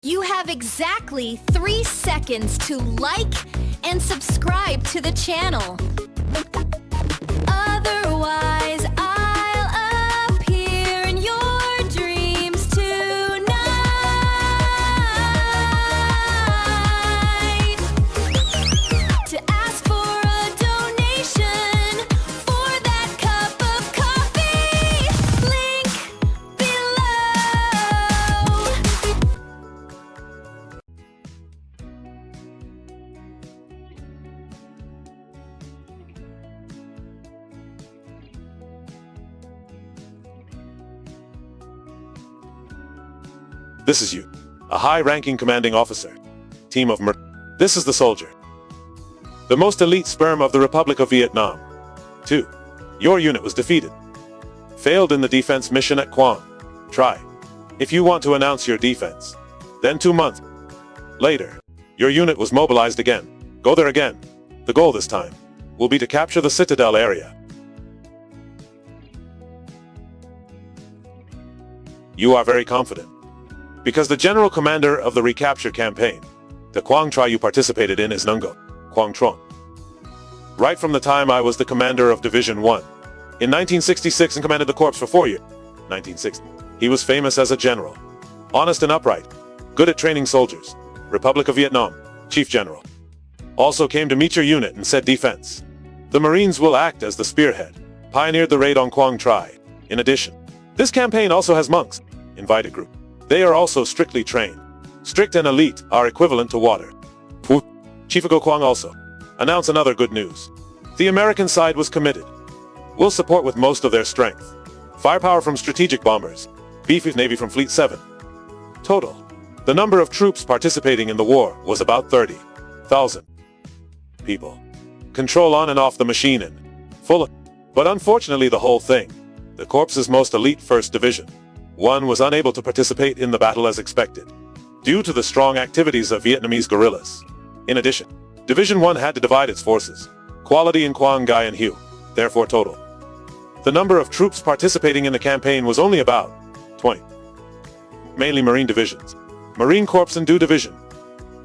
You have exactly 3 seconds to like and subscribe to the channel. Otherwise, I'll appear in your dreams tonight. To ask for a donation for that cup of coffee, link below. This is you, a high-ranking commanding officer. Team of This is the soldier. The most elite sperm of the Republic of Viet Nam. 2. Your unit was defeated. Failed in the defense mission at Quang. Try. If you want to announce your defense. Then 2 months later, your unit was mobilized again. Go there again. The goal this time will be to capture the Citadel area. You are very confident. Because the general commander of the recapture campaign, the Quang Tri you participated in, is Nungo, Quang Trong. Right from the time I was the commander of Division 1, in 1966 and commanded the corps for 4 years, 1960, he was famous as a general. Honest and upright, good at training soldiers, Republic of Vietnam, Chief General. Also came to meet your unit and said defense. The Marines will act as the spearhead, pioneered the raid on Quang Tri. In addition, this campaign also has monks, invited group. They are also strictly trained. Strict and elite are equivalent to water. Chief Ago Quang also announced another good news. The American side was committed. Will support with most of their strength. Firepower from strategic bombers. B-5 Navy from Fleet 7. Total. The number of troops participating in the war was about 30,000 people. Control on and off the machine and full of. But unfortunately the whole thing, the corps's most elite 1st Division, 1 was unable to participate in the battle as expected, due to the strong activities of Vietnamese guerrillas. In addition, Division 1 had to divide its forces, Quality in Quang Gai and Hue, therefore total. The number of troops participating in the campaign was only about 20. Mainly Marine divisions, Marine Corps and Du Division.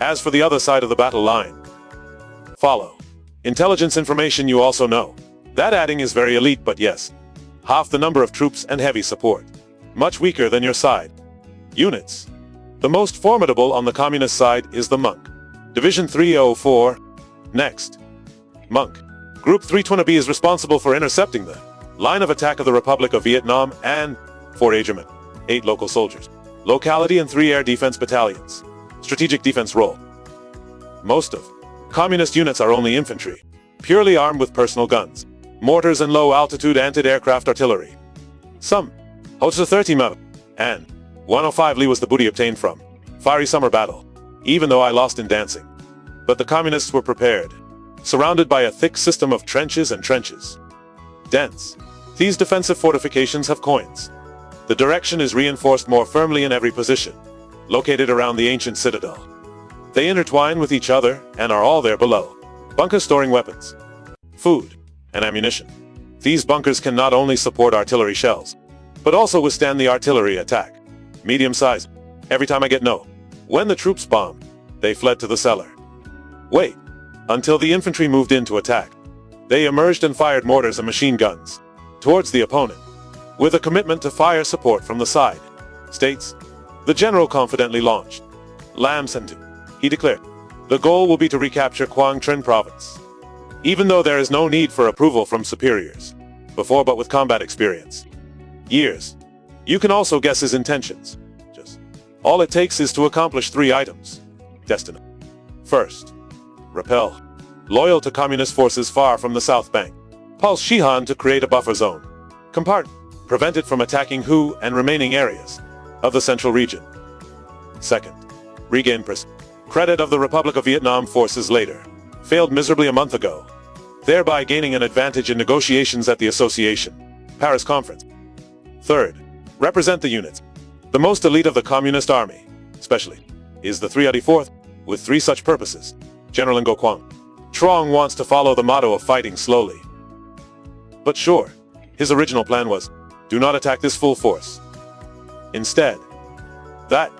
As for the other side of the battle line, follow. Intelligence information you also know. That adding is very elite, but yes, half the number of troops and heavy support. Much weaker than your side. Units. The most formidable on the communist side is the Monk. Division 304. Next. Monk. Group 320B is responsible for intercepting the line of attack of the Republic of Vietnam and 4 Agermen, 8 local soldiers, locality and 3 air defense battalions. Strategic defense role. Most of communist units are only infantry, purely armed with personal guns, mortars and low-altitude anti-aircraft artillery. Some Hotsa 30 Mo, and 105 Li was the booty obtained from fiery summer battle, even though I lost in dancing. But the communists were prepared, surrounded by a thick system of trenches and trenches. Dense. These defensive fortifications have coins. The direction is reinforced more firmly in every position, located around the ancient citadel. They intertwine with each other and are all there below. Bunkers storing weapons, food, and ammunition. These bunkers can not only support artillery shells, but also withstand the artillery attack. Medium size. Every time I get no. When the troops bombed, they fled to the cellar. Wait. Until the infantry moved in to attack. They emerged and fired mortars and machine guns towards the opponent, with a commitment to fire support from the side. States. The general confidently launched. Lam Sentu. He declared. The goal will be to recapture Quang Trinh province. Even though there is no need for approval from superiors. Before, but with combat experience. Years. You can also guess his intentions. Just all it takes is to accomplish 3 items. Destiny. First, repel. Loyal to communist forces far from the South Bank. Pulse Shihan to create a buffer zone. Prevent it from attacking Hu and remaining areas of the central region. Second, regain credit of the Republic of Vietnam forces later. Failed miserably a month ago, thereby gaining an advantage in negotiations at the Association Paris Conference. Third, represent the units. The most elite of the Communist Army, especially, is the 384th, with 3 such purposes. General Ngo Quang Trong wants to follow the motto of fighting slowly. But sure, his original plan was, do not attack this full force. Instead, that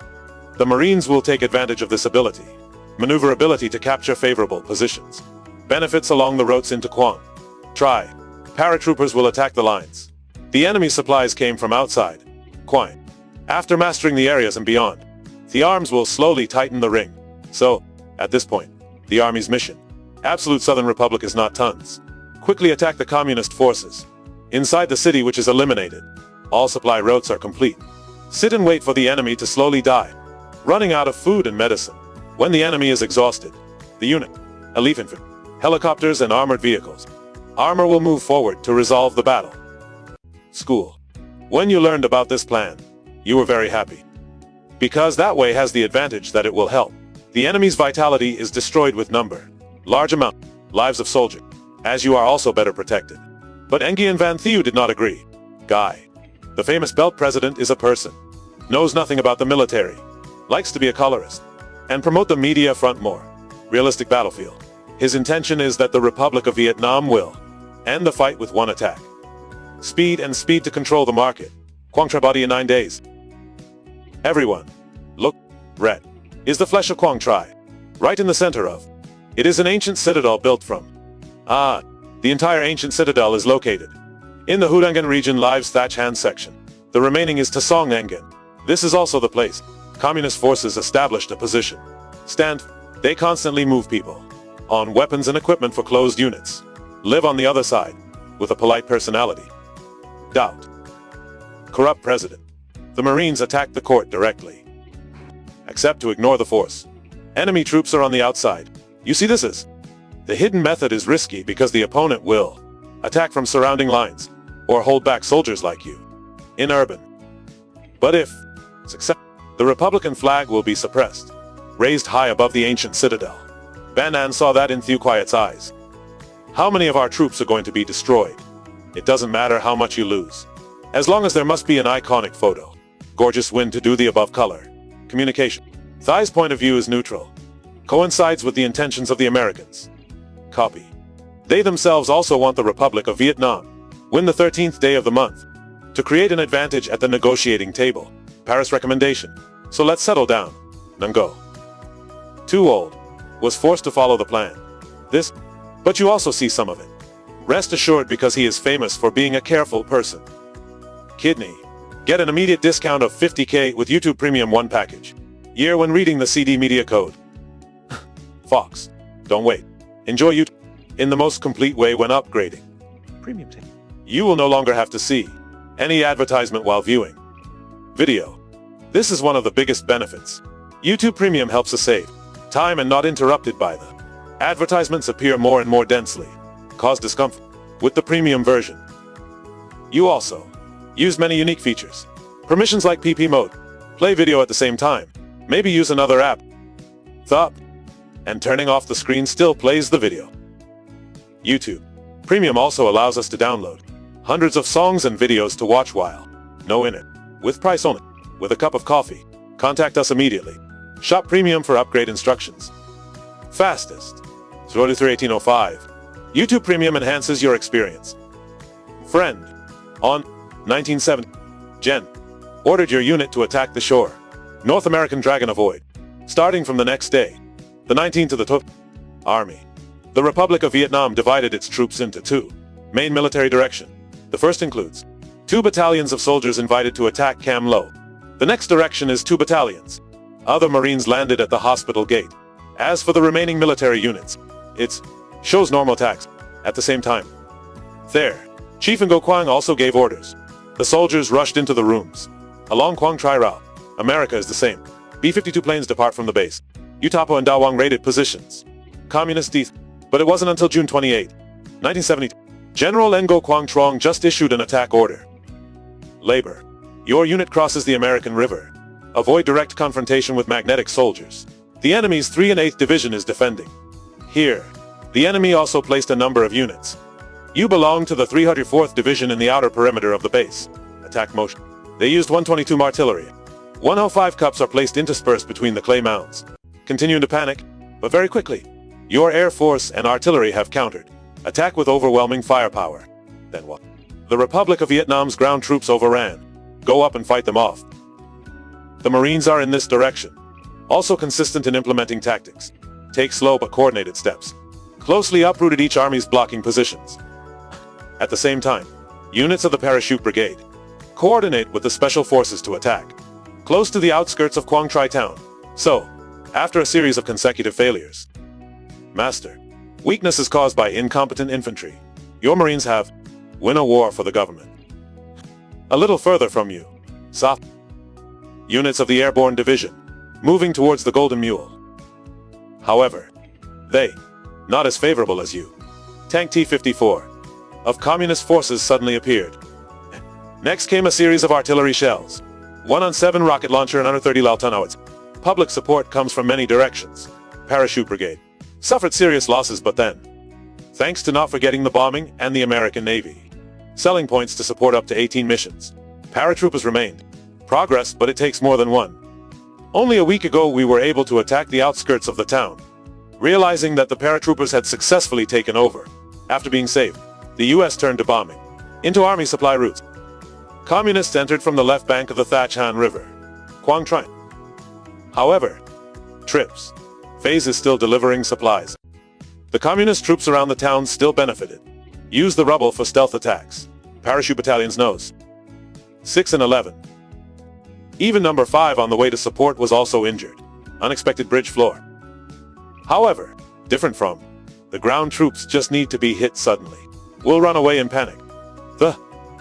The Marines will take advantage of this ability. Maneuverability to capture favorable positions. Benefits along the routes into Quang. Try. Paratroopers will attack the lines. The enemy supplies came from outside Quang. After mastering the areas and beyond, the arms will slowly tighten the ring. So, at this point, the army's mission. Absolute Southern Republic is not tons. Quickly attack the communist forces. Inside the city, which is eliminated. All supply routes are complete. Sit and wait for the enemy to slowly die. Running out of food and medicine. When the enemy is exhausted, the unit, elite infantry, helicopters and armored vehicles. Armor will move forward to resolve the battle. School. When you learned about this plan, you were very happy. Because that way has the advantage that it will help. The enemy's vitality is destroyed with number. Large amount. Lives of soldier. As you are also better protected. But Nguyen Van Thieu did not agree. Guy. The famous belt president is a person. Knows nothing about the military. Likes to be a colorist. And promote the media front more. Realistic battlefield. His intention is that the Republic of Viet Nam will end the fight with one attack. Speed and speed to control the market. Quang Tri body in 9 days. Everyone. Look. Red. Is the flesh of Quang Tri. Right in the center of. It is an ancient citadel built from. The entire ancient citadel is located in the Hudangan region lives Thatch Han section. The remaining is Tasong Engan. This is also the place. Communist forces established a position. Stand. They constantly move people. On weapons and equipment for closed units. Live on the other side. With a polite personality. Doubt. Corrupt president. The Marines attack the court directly. Accept to ignore the force. Enemy troops are on the outside. You see this is. The hidden method is risky because the opponent will attack from surrounding lines. Or hold back soldiers like you. In urban. But if success, the Republican flag will be suppressed. Raised high above the ancient citadel. Ban An saw that in Thieu Quiet's eyes. How many of our troops are going to be destroyed? It doesn't matter how much you lose. As long as there must be an iconic photo. Gorgeous win to do the above color. Communication. Thai's point of view is neutral. Coincides with the intentions of the Americans. Copy. They themselves also want the Republic of Viet Nam win the 13th day of the month to create an advantage at the negotiating table. Paris recommendation. So let's settle down. Nungo. Too old. Was forced to follow the plan. This. But you also see some of it. Rest assured because he is famous for being a careful person. Kidney. Get an immediate discount of 50k with YouTube Premium 1 package. Year when reading the CD media code. Fox. Don't wait. Enjoy YouTube in the most complete way when upgrading. Premium tank. You will no longer have to see any advertisement while viewing video. This is one of the biggest benefits. YouTube Premium helps us save time and not interrupted by the advertisements appear more and more densely. Cause discomfort with the premium version. You also use many unique features. Permissions like PP mode. Play video at the same time. Maybe use another app. Thumb. And turning off the screen still plays the video. YouTube Premium also allows us to download hundreds of songs and videos to watch while no in it. With price only. With a cup of coffee. Contact us immediately. Shop Premium for upgrade instructions. Fastest. 1805. YouTube Premium enhances your experience. Friend. On 1970. Jen. Ordered your unit to attack the shore. North American Dragon Avoid. Starting from the next day. The 19th of the 12th. Army. The Republic of Vietnam divided its troops into two main military direction. The first includes 2 battalions of soldiers invited to attack Cam Lo. The next direction is 2 battalions. Other Marines landed at the hospital gate. As for the remaining military units, it shows normal attacks. At the same time, there, Chief Ngo Quang also gave orders. The soldiers rushed into the rooms. Along Quang Tri route, America is the same. B-52 planes depart from the base. Utapo and Dawang raided positions. Communist death. But it wasn't until June 28, 1972. General Ngo Quang Trong just issued an attack order. Labor. Your unit crosses the American River. Avoid direct confrontation with magnetic soldiers. The enemy's 3 and 8th Division is defending. Here, the enemy also placed a number of units. You belong to the 304th Division in the outer perimeter of the base. Attack motion. They used 122 artillery. 105 cups are placed interspersed between the clay mounds. Continue to panic, but very quickly. Your air force and artillery have countered. Attack with overwhelming firepower. Then what? The Republic of Vietnam's ground troops overran. Go up and fight them off. The Marines are in this direction. Also consistent in implementing tactics. Take slow but coordinated steps. Closely uprooted each army's blocking positions. At the same time, units of the Parachute Brigade coordinate with the Special Forces to attack close to the outskirts of Quang town. So, after a series of consecutive failures, Master, weakness is caused by incompetent infantry. Your Marines have win a war for the government. A little further from you, soft units of the Airborne Division moving towards the Golden Mule. However, they not as favorable as you. Tank T-54 of Communist forces suddenly appeared. Next came a series of artillery shells. 1 on 7 rocket launcher and under 30 Lautonowitz. Public support comes from many directions. Parachute Brigade suffered serious losses, but then, thanks to not forgetting the bombing and the American Navy, selling points to support up to 18 missions, paratroopers remained. Progress, but it takes more than one. Only a week ago we were able to attack the outskirts of the town. Realizing that the paratroopers had successfully taken over, after being saved, the US turned to bombing into army supply routes. Communists entered from the left bank of the Thach Han River, Quang Trine. However, trips phase is still delivering supplies. The communist troops around the town still benefited. Used the rubble for stealth attacks. Parachute battalions knows. 6 and 11. Even number 5 on the way to support was also injured. Unexpected bridge floor. However, different from the ground troops just need to be hit suddenly. We'll run away in panic. The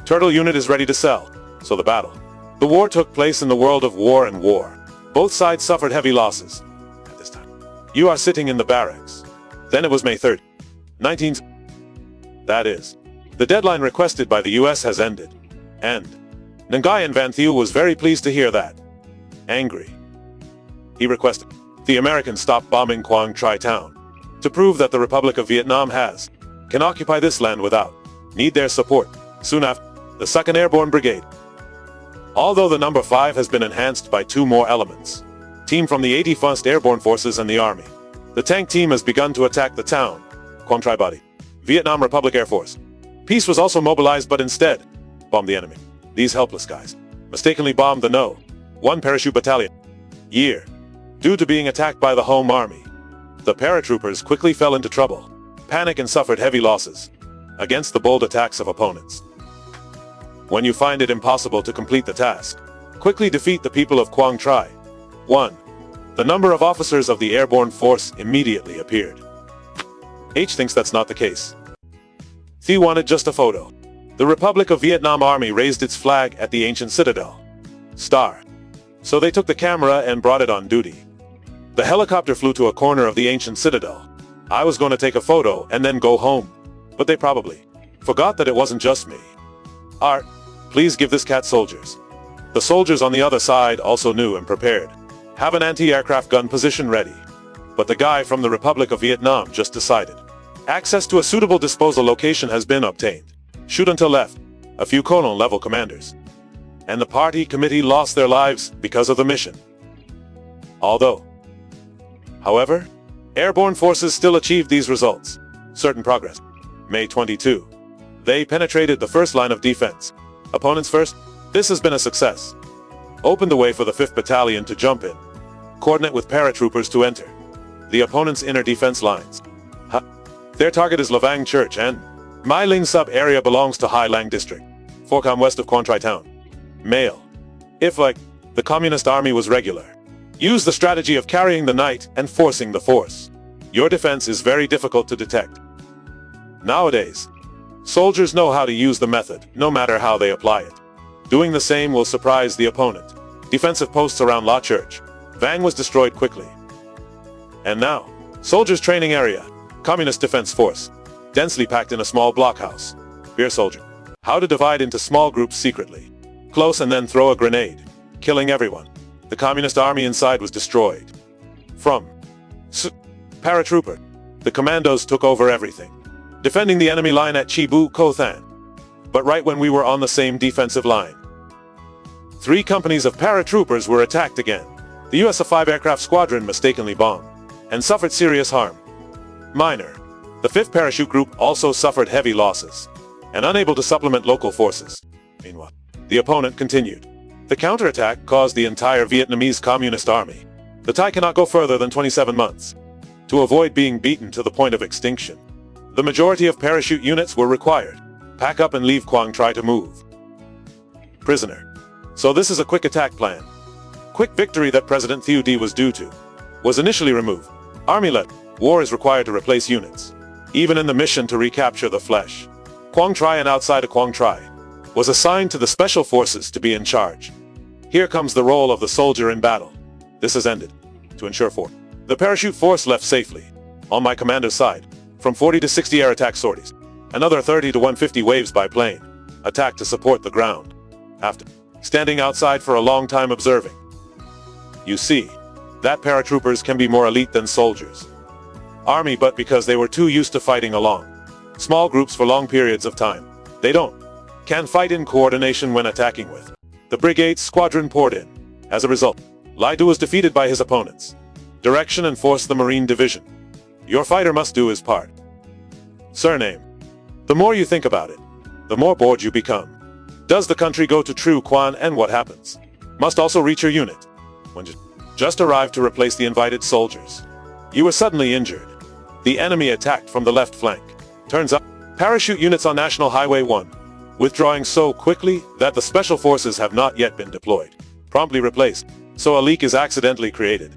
turtle unit is ready to sell. So the war took place in the world of war and war. Both sides suffered heavy losses. At this time, you are sitting in the barracks. Then it was May 3rd, 19. That is, the deadline requested by the US has ended. And Nguyen Van Thieu was very pleased to hear that. Angry, he requested the Americans stop bombing Quang Tri town to prove that the Republic of Vietnam can occupy this land without need their support. Soon after, the 2nd Airborne Brigade, although the number 5 has been enhanced by 2 more elements, team from the 81st Airborne Forces and the Army. The tank team has begun to attack the town, Quang Tri Body, Vietnam Republic Air Force. Peace was also mobilized, but instead bombed the enemy. These helpless guys mistakenly bombed the No. 1 Parachute Battalion. Due to being attacked by the home army, the paratroopers quickly fell into trouble, panic and suffered heavy losses against the bold attacks of opponents. When you find it impossible to complete the task, quickly defeat the people of Quang Tri. 1. The number of officers of the airborne force immediately appeared. H thinks that's not the case. Thi wanted just a photo. The Republic of Vietnam Army raised its flag at the ancient Citadel. Star. So they took the camera and brought it on duty. The helicopter flew to a corner of the ancient Citadel. I was going to take a photo and then go home. But they probably forgot that it wasn't just me. Art, please give this cat soldiers. The soldiers on the other side also knew and prepared. Have an anti-aircraft gun position ready. But the guy from the Republic of Vietnam just decided. Access to a suitable disposal location has been obtained. Shoot until left. A few colonel-level commanders. And the party committee lost their lives because of the mission. However, airborne forces still achieved these results. Certain progress. May 22. They penetrated the first line of defense. Opponents first. This has been a success. Opened the way for the 5th Battalion to jump in. Coordinate with paratroopers to enter the opponent's inner defense lines. Their target is Lavang Church and Mai Ling sub-area belongs to Hai Lang District. 4 km west of Quang Tri Town. Male. If like the Communist Army was regular, use the strategy of carrying the night and forcing the force. Your defense is very difficult to detect. Nowadays, soldiers know how to use the method, no matter how they apply it. Doing the same will surprise the opponent. Defensive posts around La Church. Vang was destroyed quickly. And now, soldiers training area. Communist Defense Force. Densely packed in a small blockhouse. Beer soldier. How to divide into small groups secretly. Close and then throw a grenade. Killing everyone. The Communist Army inside was destroyed. From paratrooper. The commandos took over everything. Defending the enemy line at Chibu, Kothan. But right when we were on the same defensive line, 3 companies of paratroopers were attacked again. The US A-5 aircraft squadron mistakenly bombed and suffered serious harm. Minor. The 5th Parachute Group also suffered heavy losses and unable to supplement local forces. Meanwhile, the opponent continued. The counterattack caused the entire Vietnamese Communist Army The Thai cannot go further than 27 months. To avoid being beaten to the point of extinction, the majority of parachute units were required. Pack up and leave Quang try to move. Prisoner. So this is a quick attack plan. Quick victory that President Thieu D was due to. Was initially removed. Army-led. War is required to replace units. Even in the mission to recapture the flesh. Quang Tri and outside of Quang Tri was assigned to the special forces to be in charge. Here comes the role of the soldier in battle. This has ended. To ensure the parachute force left safely. On my commander's side, from 40 to 60 air attack sorties. Another 30 to 150 waves by plane. Attack to support the ground. After standing outside for a long time observing. You see, that paratroopers can be more elite than soldiers. Army, but because they were too used to fighting along small groups for long periods of time, they can fight in coordination when attacking with. The brigade's squadron poured in. As a result, Lai Du was defeated by his opponents. Direction and force the Marine Division. Your fighter must do his part. Surname. The more you think about it, the more bored you become. Does the country go to true Quan and what happens? Must also reach your unit. When just arrived to replace the invited soldiers. You were suddenly injured. The enemy attacked from the left flank. Turns out, parachute units on National Highway 1, withdrawing so quickly that the special forces have not yet been deployed. Promptly replaced, so a leak is accidentally created.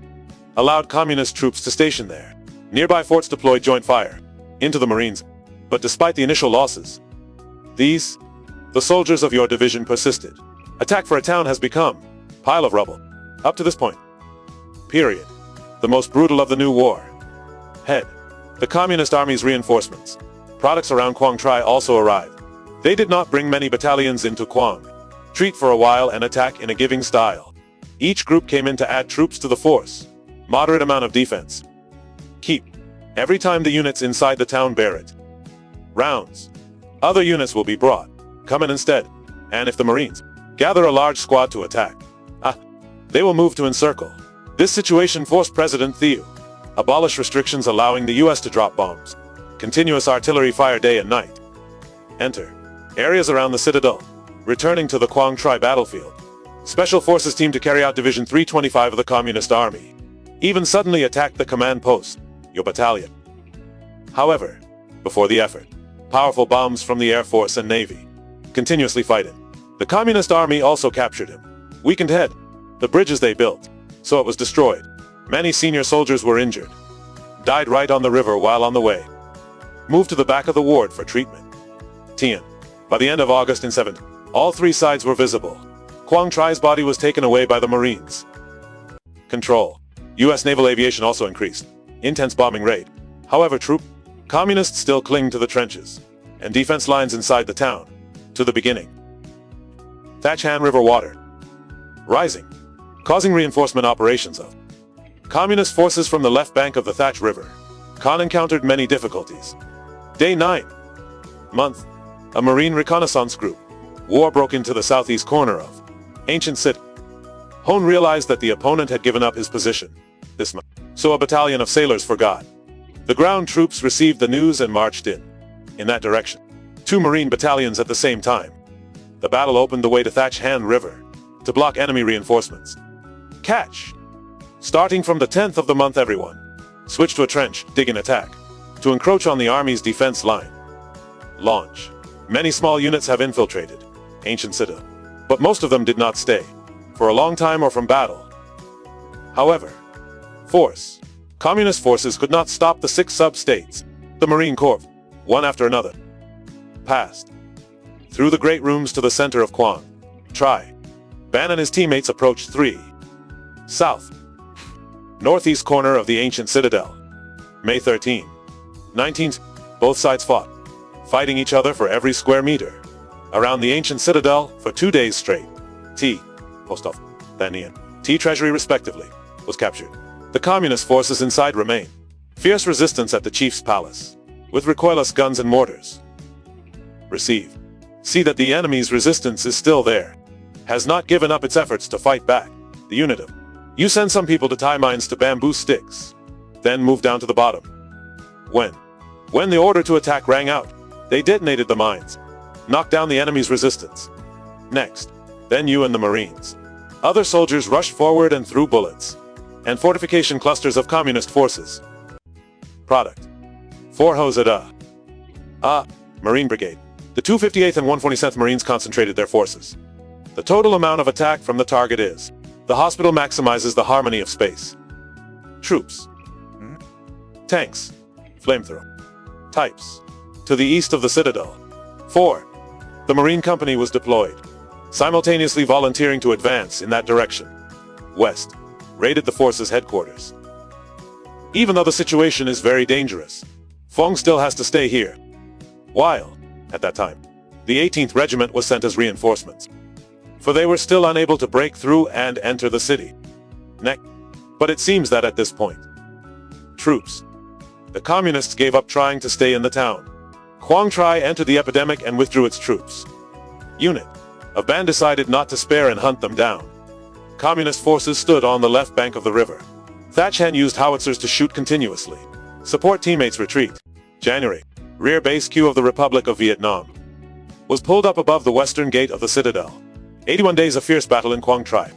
Allowed communist troops to station there. Nearby forts deployed joint fire into the Marines. But despite the initial losses, the soldiers of your division persisted. Attack for a town has become pile of rubble. Up to this point. Period. The most brutal of the new war. Head. The Communist Army's reinforcements. Products around Quang Tri also arrived. They did not bring many battalions into Quang. Treat for a while and attack in a giving style. Each group came in to add troops to the force. Moderate amount of defense. Keep. Every time the units inside the town bear it. Rounds. Other units will be brought. Come in instead. And if the Marines gather a large squad to attack, they will move to encircle. This situation forced President Thieu abolish restrictions allowing the US to drop bombs. Continuous artillery fire day and night. Enter. Areas around the Citadel. Returning to the Quang Tri battlefield. Special Forces team to carry out Division 325 of the Communist Army. Even suddenly attacked the command post, your battalion. However, before the effort, powerful bombs from the Air Force and Navy. Continuously fighting. The Communist Army also captured him. Weakened head. The bridges they built. So it was destroyed. Many senior soldiers were injured. Died right on the river while on the way. Moved to the back of the ward for treatment. Tien. By the end of August in 7, all three sides were visible. Quang Tri's body was taken away by the Marines. Control. US naval aviation also increased. Intense bombing raid. However, communists still cling to the trenches and defense lines inside the town. To the beginning. Thach Han River water. Rising. Causing reinforcement operations of communist forces from the left bank of the Thach River. Khan encountered many difficulties. Day 9. Month. A Marine reconnaissance group. War broke into the southeast corner of ancient Citadel. Hone realized that the opponent had given up his position. This month. So a battalion of sailors forgot. The ground troops received the news and marched in that direction. 2 Marine battalions at the same time. The battle opened the way to Thach Han River to block enemy reinforcements. Catch. Starting from the 10th of the month, everyone switched to a trench, dig and attack to encroach on the Army's defense line. Launch. Many small units have infiltrated ancient Citadel, but most of them did not stay for a long time or from battle. However, force. Communist forces could not stop the 6 sub-states. The Marine Corps, one after another, passed through the great rooms to the center of Quang Tri. Ban and his teammates approached 3. South. Northeast corner of the ancient Citadel. May 13. 19th. Both sides fought, fighting each other for every square meter around the ancient Citadel for 2 days straight. T. Post Office, Thanian, T. Treasury respectively, was captured. The communist forces inside remain. Fierce resistance at the chief's palace, with recoilless guns and mortars. Receive. See that the enemy's resistance is still there. Has not given up its efforts to fight back. The unit of. You send some people to tie mines to bamboo sticks. Then move down to the bottom. When the order to attack rang out, they detonated the mines. Knocked down the enemy's resistance. Next, then you and the Marines. Other soldiers rushed forward and threw bullets. and fortification clusters of communist forces. Product: 4 Hosada. Marine Brigade. The 258th and 147th Marines concentrated their forces. The total amount of attack from the target is. The hospital maximizes the harmony of space. Troops. Tanks. Flamethrower. Types. To the east of the Citadel. 4. The Marine Company was deployed, simultaneously volunteering to advance in that direction. West. Raided the force's headquarters. Even though the situation is very dangerous, Quang still has to stay here. While, at that time, the 18th Regiment was sent as reinforcements, for they were still unable to break through and enter the city. But it seems that at this point, troops. The communists gave up trying to stay in the town. Quang Tri entered the epidemic and withdrew its troops. Unit of band decided not to spare and hunt them down. Communist forces stood on the left bank of the river. Thach Han used howitzers to shoot continuously. Support teammates retreat. January. Rear base Q of the Republic of Viet Nam was pulled up above the western gate of the Citadel. 81 days of fierce battle in Quang Tri.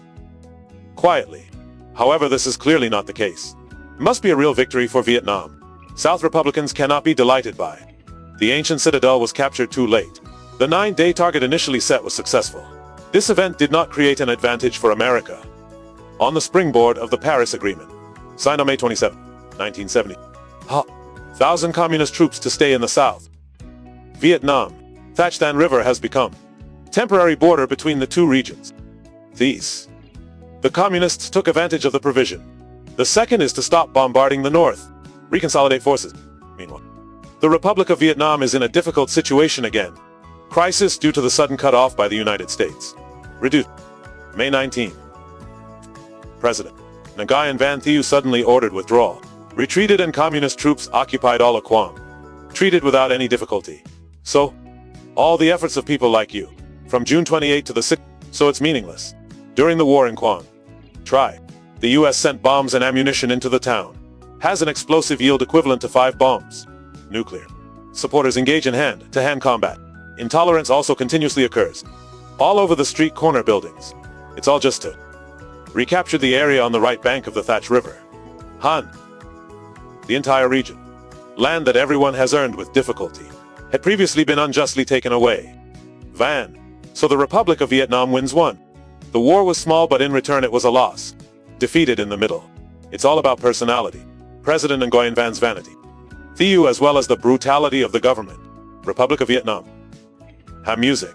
Quietly. However, this is clearly not the case. It must be a real victory for Vietnam. South Republicans cannot be delighted by. The ancient Citadel was captured too late. The 9-day target initially set was successful. This event did not create an advantage for America. On the springboard of the Paris Agreement, signed on May 27, 1970. 1,000 communist troops to stay in the south. Vietnam, Thach Than River has become temporary border between the two regions. The communists took advantage of the provision. The second is to stop bombarding the north, reconsolidate forces. Meanwhile, the Republic of Vietnam is in a difficult situation again. Crisis due to the sudden cut-off by the United States. Reduced. May 19. President Nguyen Van Thieu suddenly ordered withdrawal. Retreated and communist troops occupied all of Quang. Treated without any difficulty. So, all the efforts of people like you, from June 28 to the 6th, so it's meaningless. During the war in Quang Tri, the US sent bombs and ammunition into the town. Has an explosive yield equivalent to 5 bombs. Nuclear. Supporters engage in hand-to-hand combat. Intolerance also continuously occurs. All over the street corner buildings. It's all just to recapture the area on the right bank of the Thach River. Han. The entire region. Land that everyone has earned with difficulty. Had previously been unjustly taken away. Van. So the Republic of Vietnam wins 1. The war was small, but in return it was a loss. Defeated in the middle. It's all about personality. President Nguyen Van's vanity. Thieu as well as the brutality of the government. Republic of Vietnam. Ha music.